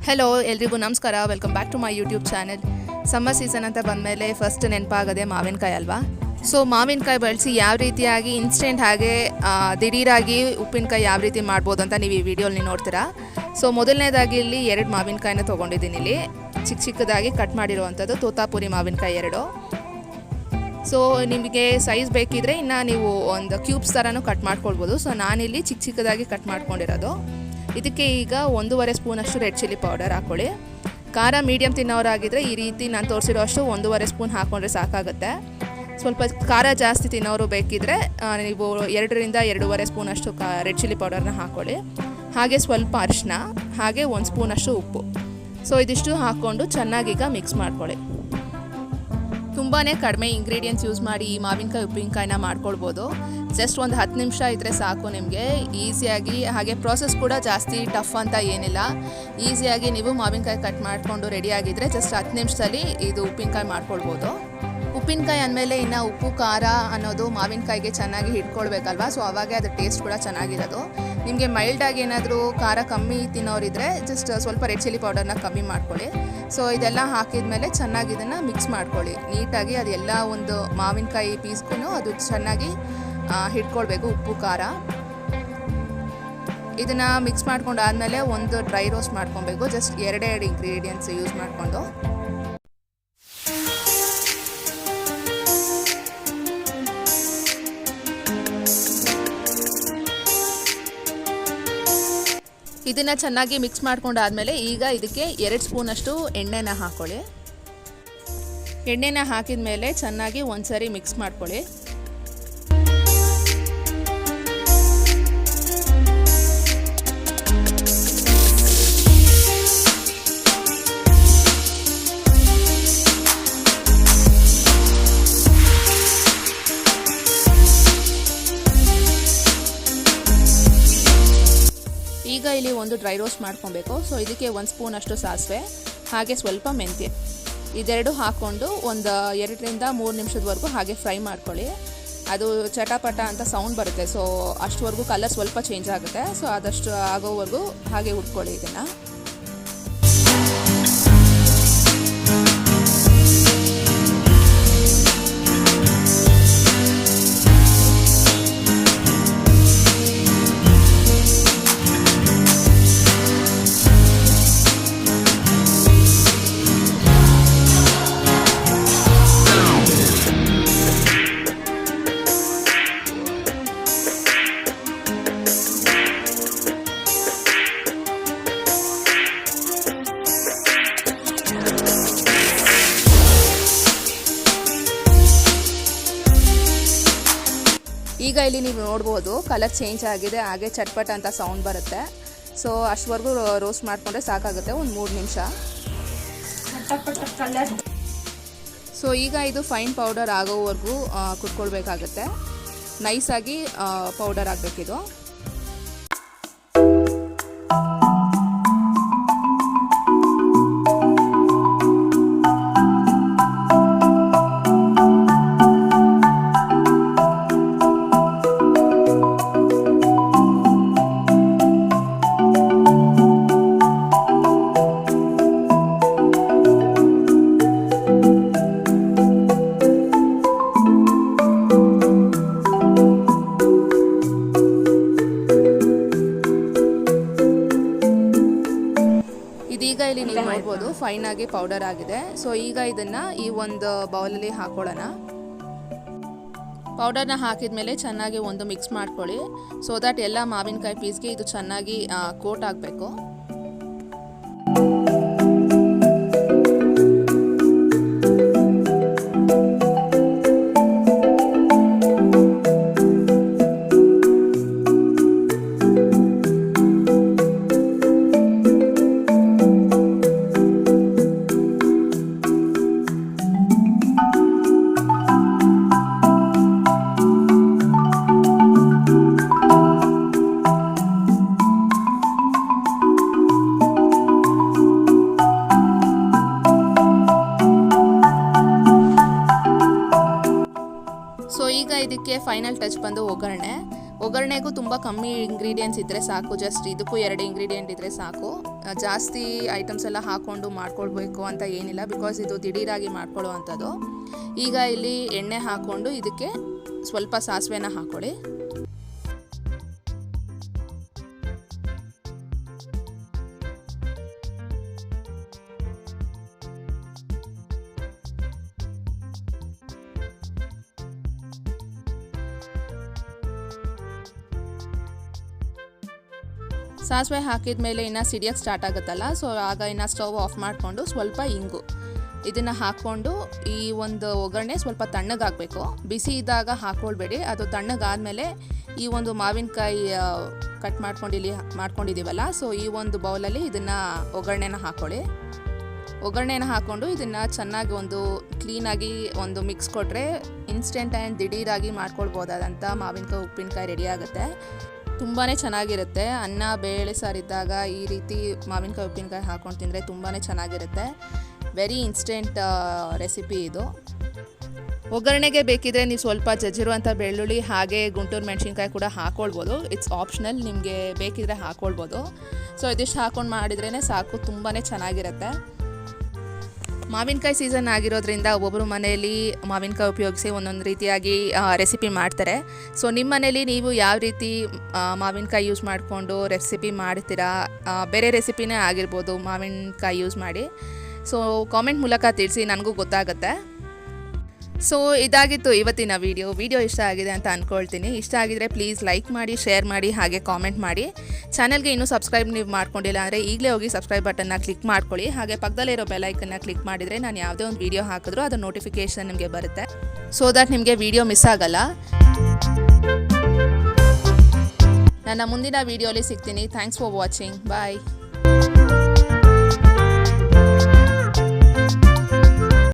Hello ಎಲ್ರಿಗೂ ನಮಸ್ಕಾರ. Welcome back to my YouTube channel. Summer season ಅಂತ ಬಂದಮೇಲೆ ಫಸ್ಟ್ ನೆನಪಾಗದೆ ಮಾವಿನಕಾಯಿ ಅಲ್ವಾ. ಸೊ ಮಾವಿನಕಾಯಿ ಬಳಸಿ ಯಾವ ರೀತಿಯಾಗಿ ಇನ್ಸ್ಟೆಂಟ್ ಹಾಗೆ ದಿಢೀರಾಗಿ ಉಪ್ಪಿನಕಾಯಿ ಯಾವ ರೀತಿ ಮಾಡ್ಬೋದು ಅಂತ ನೀವು ಈ ವಿಡಿಯೋಲಿ ನೋಡ್ತೀರಾ. ಸೊ ಮೊದಲನೇದಾಗಿ ಇಲ್ಲಿ 2 ಮಾವಿನಕಾಯಿನ ತೊಗೊಂಡಿದ್ದೀನಿ. ಇಲ್ಲಿ ಚಿಕ್ಕದಾಗಿ ಕಟ್ ಮಾಡಿರುವಂಥದ್ದು ತೋತಾಪುರಿ ಮಾವಿನಕಾಯಿ 2. ಸೊ ನಿಮಗೆ ಸೈಜ್ ಬೇಕಿದ್ರೆ ಇನ್ನು ನೀವು ಒಂದು ಕ್ಯೂಬ್ಸ್ ಥರನೂ ಕಟ್ ಮಾಡ್ಕೊಳ್ಬೋದು. ಸೊ ನಾನಿಲ್ಲಿ ಚಿಕ್ಕದಾಗಿ ಕಟ್ ಮಾಡ್ಕೊಂಡಿರೋದು. ಇದಕ್ಕೆ ಈಗ 1.5 ಸ್ಪೂನಷ್ಟು ರೆಡ್ ಚಿಲ್ಲಿ ಪೌಡರ್ ಹಾಕ್ಕೊಳ್ಳಿ. ಖಾರ ಮೀಡಿಯಮ್ ತಿನ್ನೋರಾಗಿದ್ದರೆ ಈ ರೀತಿ ನಾನು ತೋರಿಸಿರೋ ಅಷ್ಟು 1.5 ಸ್ಪೂನ್ ಹಾಕ್ಕೊಂಡ್ರೆ ಸಾಕಾಗುತ್ತೆ. ಸ್ವಲ್ಪ ಖಾರ ಜಾಸ್ತಿ ತಿನ್ನೋರು ಬೇಕಿದ್ದರೆ ನೀವು 2ರಿಂದ 2.5 ಸ್ಪೂನಷ್ಟು ರೆಡ್ ಚಿಲ್ಲಿ ಪೌಡರ್ನ ಹಾಕ್ಕೊಳ್ಳಿ. ಹಾಗೆ ಸ್ವಲ್ಪ ಅರಿಶಿನ, ಹಾಗೆ 1 ಸ್ಪೂನಷ್ಟು ಉಪ್ಪು. ಸೊ ಇದಿಷ್ಟು ಹಾಕ್ಕೊಂಡು ಚೆನ್ನಾಗೀಗ ಮಿಕ್ಸ್ ಮಾಡ್ಕೊಳ್ಳಿ. ತುಂಬಾ ಕಡಿಮೆ ಇಂಗ್ರೀಡಿಯೆಂಟ್ಸ್ ಯೂಸ್ ಮಾಡಿ ಈ ಮಾವಿನಕಾಯಿ ಉಪ್ಪಿನಕಾಯಿನ ಮಾಡ್ಕೊಳ್ಬೋದು. ಜಸ್ಟ್ ಒಂದು 10 ನಿಮಿಷ ಇದ್ದರೆ ಸಾಕು ನಿಮಗೆ ಈಸಿಯಾಗಿ. ಹಾಗೆ ಪ್ರಾಸೆಸ್ ಕೂಡ ಜಾಸ್ತಿ ಟಫ್ ಅಂತ ಏನಿಲ್ಲ. ಈಸಿಯಾಗಿ ನೀವು ಮಾವಿನಕಾಯಿ ಕಟ್ ಮಾಡಿಕೊಂಡು ರೆಡಿಯಾಗಿದ್ದರೆ ಜಸ್ಟ್ 10 ನಿಮಿಷದಲ್ಲಿ ಇದು ಉಪ್ಪಿನಕಾಯಿ ಮಾಡ್ಕೊಳ್ಬೋದು. ಉಪ್ಪಿನಕಾಯಿ ಅಂದಮೇಲೆ ಇನ್ನು ಉಪ್ಪು ಖಾರ ಅನ್ನೋದು ಮಾವಿನಕಾಯಿಗೆ ಚೆನ್ನಾಗಿ ಹಿಡ್ಕೊಳ್ಬೇಕಲ್ವ. ಸೊ ಅವಾಗೇ ಅದು ಟೇಸ್ಟ್ ಕೂಡ ಚೆನ್ನಾಗಿರೋದು. ನಿಮಗೆ ಮೈಲ್ಡಾಗಿ ಏನಾದರೂ ಖಾರ ಕಮ್ಮಿ ತಿನ್ನೋರಿದ್ದರೆ ಜಸ್ಟ್ ಸ್ವಲ್ಪ ರೆಡ್ ಚಿಲ್ಲಿ ಪೌಡರ್ನ ಕಮ್ಮಿ ಮಾಡ್ಕೊಳ್ಳಿ. ಸೊ ಇದೆಲ್ಲ ಹಾಕಿದ ಮೇಲೆ ಚೆನ್ನಾಗಿ ಇದನ್ನು ಮಿಕ್ಸ್ ಮಾಡ್ಕೊಳ್ಳಿ ನೀಟಾಗಿ. ಅದೆಲ್ಲ ಒಂದು ಮಾವಿನಕಾಯಿ ಪೀಸ್ಗೂ ಅದು ಚೆನ್ನಾಗಿ ಹಿಡ್ಕೊಳ್ಬೇಕು ಉಪ್ಪು ಖಾರ. ಇದನ್ನು ಮಿಕ್ಸ್ ಮಾಡ್ಕೊಂಡು ಆದಮೇಲೆ ಒಂದು ಡ್ರೈ ರೋಸ್ಟ್ ಮಾಡ್ಕೊಬೇಕು. ಜಸ್ಟ್ 2 ಇಂಗ್ರೀಡಿಯೆಂಟ್ಸ್ ಯೂಸ್ ಮಾಡಿಕೊಂಡು. ಇದನ್ನು ಚೆನ್ನಾಗಿ ಮಿಕ್ಸ್ ಮಾಡ್ಕೊಂಡಾದಮೇಲೆ ಈಗ ಇದಕ್ಕೆ 2 ಸ್ಪೂನಷ್ಟು ಎಣ್ಣೆನ ಹಾಕ್ಕೊಳ್ಳಿ. ಎಣ್ಣೆನ ಹಾಕಿದ ಮೇಲೆ ಚೆನ್ನಾಗಿ ಒಂದ್ಸರಿ ಮಿಕ್ಸ್ ಮಾಡ್ಕೊಳ್ಳಿ. ಈಗ ಇಲ್ಲಿ ಒಂದು ಡ್ರೈ ರೋಸ್ಟ್ ಮಾಡ್ಕೊಬೇಕು. ಸೊ ಇದಕ್ಕೆ 1 ಸ್ಪೂನಷ್ಟು ಸಾಸಿವೆ, ಹಾಗೆ ಸ್ವಲ್ಪ ಮೆಂತ್ಯ, ಇದೆರಡು ಹಾಕ್ಕೊಂಡು ಒಂದು 2ರಿಂದ 3 ನಿಮಿಷದವರೆಗೂ ಹಾಗೆ ಫ್ರೈ ಮಾಡ್ಕೊಳ್ಳಿ. ಅದು ಚಟಪಟ ಅಂತ ಸೌಂಡ್ ಬರುತ್ತೆ. ಸೊ ಅಷ್ಟುವರೆಗೂ ಕಲರ್ ಸ್ವಲ್ಪ ಚೇಂಜ್ ಆಗುತ್ತೆ. ಸೊ ಆದಷ್ಟು ಆಗೋವರೆಗೂ ಹಾಗೆ ಹುಡ್ಕೊಳ್ಳಿ ಇದನ್ನು. ಈಗ ಇಲ್ಲಿ ನೀವು ನೋಡ್ಬೋದು ಕಲರ್ ಚೇಂಜ್ ಆಗಿದೆ, ಹಾಗೆ ಚಟ್ಪಟ ಅಂತ ಸೌಂಡ್ ಬರುತ್ತೆ. ಸೊ ಅಷ್ಟವರೆಗೂ ರೋಸ್ಟ್ ಮಾಡಿಕೊಂಡ್ರೆ ಸಾಕಾಗುತ್ತೆ, ಒಂದು 3 ನಿಮಿಷ. ಸೊ ಈಗ ಇದು ಫೈನ್ ಪೌಡರ್ ಆಗೋವರೆಗೂ ಕುಟ್ಕೊಳ್ಬೇಕಾಗತ್ತೆ. ನೈಸಾಗಿ ಪೌಡರ್ ಆಗಬೇಕಿದು. ಇದೀಗ ಇಲ್ಲಿ ನೀವು ನೋಡ್ಬೋದು ಫೈನ್ ಆಗಿ ಪೌಡರ್ ಆಗಿದೆ. ಸೊ ಈಗ ಇದನ್ನು ಈ ಒಂದು ಬೌಲಲ್ಲಿ ಹಾಕೊಳ್ಳೋಣ. ಪೌಡರ್ನ ಹಾಕಿದ ಮೇಲೆ ಚೆನ್ನಾಗಿ ಒಂದು ಮಿಕ್ಸ್ ಮಾಡ್ಕೊಳ್ಳಿ. ಸೊ ದಟ್ ಎಲ್ಲ ಮಾವಿನಕಾಯಿ ಪೀಸ್ಗೆ ಇದು ಚೆನ್ನಾಗಿ ಕೋಟ್ ಆಗಬೇಕು. ಸೊ ಈಗ ಇದಕ್ಕೆ ಫೈನಲ್ ಟಚ್ ಬಂದು ಒಗ್ಗರಣೆಗೂ ತುಂಬ ಕಮ್ಮಿ ಇಂಗ್ರೀಡಿಯೆಂಟ್ಸ್ ಇದ್ದರೆ ಸಾಕು. ಜಸ್ಟ್ ಇದಕ್ಕೂ 2 ಇಂಗ್ರೀಡಿಯೆಂಟ್ ಇದ್ದರೆ ಸಾಕು. ಜಾಸ್ತಿ ಐಟಮ್ಸ್ ಎಲ್ಲ ಹಾಕ್ಕೊಂಡು ಮಾಡ್ಕೊಳ್ಬೇಕು ಅಂತ ಏನಿಲ್ಲ, ಬಿಕಾಸ್ ಇದು ದಿಢೀರಾಗಿ ಮಾಡ್ಕೊಳ್ಳೋ ಅಂಥದ್ದು. ಈಗ ಇಲ್ಲಿ ಎಣ್ಣೆ ಹಾಕ್ಕೊಂಡು ಇದಕ್ಕೆ ಸ್ವಲ್ಪ ಸಾಸಿವೆನ ಹಾಕ್ಕೊಳ್ಳಿ. ಸಾಸಿವೆ ಹಾಕಿದ ಮೇಲೆ ಇನ್ನು ಸಿಡಿಯೋಕ್ಕೆ ಸ್ಟಾರ್ಟ್ ಆಗುತ್ತಲ್ಲ, ಸೊ ಆಗ ಇನ್ನು ಸ್ಟವ್ ಆಫ್ ಮಾಡಿಕೊಂಡು ಸ್ವಲ್ಪ ಇಂಗು ಇದನ್ನು ಹಾಕ್ಕೊಂಡು ಈ ಒಂದು ಒಗ್ಗರಣೆ ಸ್ವಲ್ಪ ತಣ್ಣಗಾಗಬೇಕು. ಬಿಸಿ ಇದ್ದಾಗ ಹಾಕ್ಕೊಳ್ಬೇಡಿ, ಅದು ತಣ್ಣಗಾದಮೇಲೆ ಈ ಒಂದು ಮಾವಿನಕಾಯಿ ಕಟ್ ಮಾಡ್ಕೊಂಡಿದ್ದೀವಲ್ಲ, ಸೊ ಈ ಒಂದು ಬೌಲಲ್ಲಿ ಇದನ್ನು ಒಗ್ಗರಣೆನ ಹಾಕ್ಕೊಳ್ಳಿ. ಒಗ್ಗರಣೆನ ಹಾಕ್ಕೊಂಡು ಇದನ್ನು ಚೆನ್ನಾಗಿ ಒಂದು ಕ್ಲೀನಾಗಿ ಒಂದು ಮಿಕ್ಸ್ ಕೊಟ್ಟರೆ ಇನ್ಸ್ಟೆಂಟ್ ಆ್ಯಂಡ್ ದಿಢೀರಾಗಿ ಮಾಡ್ಕೊಳ್ಬೋದಾದಂಥ ಮಾವಿನಕಾಯಿ ಉಪ್ಪಿನಕಾಯಿ ರೆಡಿ ಆಗುತ್ತೆ. ತುಂಬಾ ಚೆನ್ನಾಗಿರುತ್ತೆ. ಅನ್ನ ಬೇಳೆ ಸಾರಿದ್ದಾಗ ಈ ರೀತಿ ಮಾವಿನಕಾಯಿ ಉಪ್ಪಿನಕಾಯಿ ಹಾಕ್ಕೊಂಡು ತಿಂದರೆ ತುಂಬಾ ಚೆನ್ನಾಗಿರುತ್ತೆ. ವೆರಿ ಇನ್ಸ್ಟೆಂಟ್ ರೆಸಿಪಿ ಇದು. ಒಗ್ಗರಣೆಗೆ ಬೇಕಿದ್ರೆ ನೀವು ಸ್ವಲ್ಪ ಜಜ್ಜಿರುವಂಥ ಬೆಳ್ಳುಳ್ಳಿ ಹಾಗೆ ಗುಂಟೂರು ಮೆಣಸಿನ್ಕಾಯಿ ಕೂಡ ಹಾಕ್ಕೊಳ್ಬೋದು. ಇಟ್ಸ್ ಆಪ್ಷನಲ್, ನಿಮಗೆ ಬೇಕಿದ್ರೆ ಹಾಕ್ಕೊಳ್ಬೋದು. ಸೊ ಇದಿಷ್ಟು ಹಾಕ್ಕೊಂಡು ಮಾಡಿದ್ರೇ ಸಾಕು, ತುಂಬಾ ಚೆನ್ನಾಗಿರುತ್ತೆ. ಮಾವಿನಕಾಯಿ ಸೀಸನ್ ಆಗಿರೋದ್ರಿಂದ ಒಬ್ಬೊಬ್ಬರು ಮನೆಯಲ್ಲಿ ಮಾವಿನಕಾಯಿ ಉಪಯೋಗಿಸಿ ಒಂದೊಂದು ರೀತಿಯಾಗಿ ರೆಸಿಪಿ ಮಾಡ್ತಾರೆ. ಸೊ ನಿಮ್ಮ ಮನೇಲಿ ನೀವು ಯಾವ ರೀತಿ ಮಾವಿನಕಾಯಿ ಯೂಸ್ ಮಾಡಿಕೊಂಡು ರೆಸಿಪಿ ಮಾಡ್ತೀರಾ, ಬೇರೆ ರೆಸಿಪಿನೇ ಆಗಿರ್ಬೋದು ಮಾವಿನಕಾಯಿ ಯೂಸ್ ಮಾಡಿ, ಸೊ ಕಾಮೆಂಟ್ ಮೂಲಕ ತಿಳಿಸಿ, ನನಗೂ ಗೊತ್ತಾಗುತ್ತೆ. ಸೊ ಇದಾಗಿತ್ತು ಇವತ್ತಿನ ವಿಡಿಯೋ ಇಷ್ಟ ಆಗಿದೆ ಅಂತ ಅಂದ್ಕೊಳ್ತೀನಿ. ಇಷ್ಟ ಆಗಿದ್ರೆ ಪ್ಲೀಸ್ ಲೈಕ್ ಮಾಡಿ, ಶೇರ್ ಮಾಡಿ, ಹಾಗೆ ಕಾಮೆಂಟ್ ಮಾಡಿ. ಚಾನಲ್ಗೆ ಇನ್ನೂ ಸಬ್ಸ್ಕ್ರೈಬ್ ನೀವು ಮಾಡ್ಕೊಂಡಿಲ್ಲ ಅಂದರೆ ಈಗಲೇ ಹೋಗಿ ಸಬ್ಸ್ಕ್ರೈಬ್ ಬಟನ್ನ ಕ್ಲಿಕ್ ಮಾಡ್ಕೊಳ್ಳಿ. ಹಾಗೆ ಪಕ್ಕದಲ್ಲಿರೋ ಬೆಲ್ ಐಕನ್ನ ಕ್ಲಿಕ್ ಮಾಡಿದರೆ ನಾನು ಯಾವುದೇ ಒಂದು ವಿಡಿಯೋ ಹಾಕಿದ್ರೂ ಅದು ನೋಟಿಫಿಕೇಷನ್ ನಿಮಗೆ ಬರುತ್ತೆ, ಸೊ ದಟ್ ನಿಮಗೆ ವಿಡಿಯೋ ಮಿಸ್ ಆಗಲ್ಲ. ನನ್ನ ಮುಂದಿನ ವಿಡಿಯೋಲಿ ಸಿಗ್ತೀನಿ. Thanks for watching. ಬಾಯ್.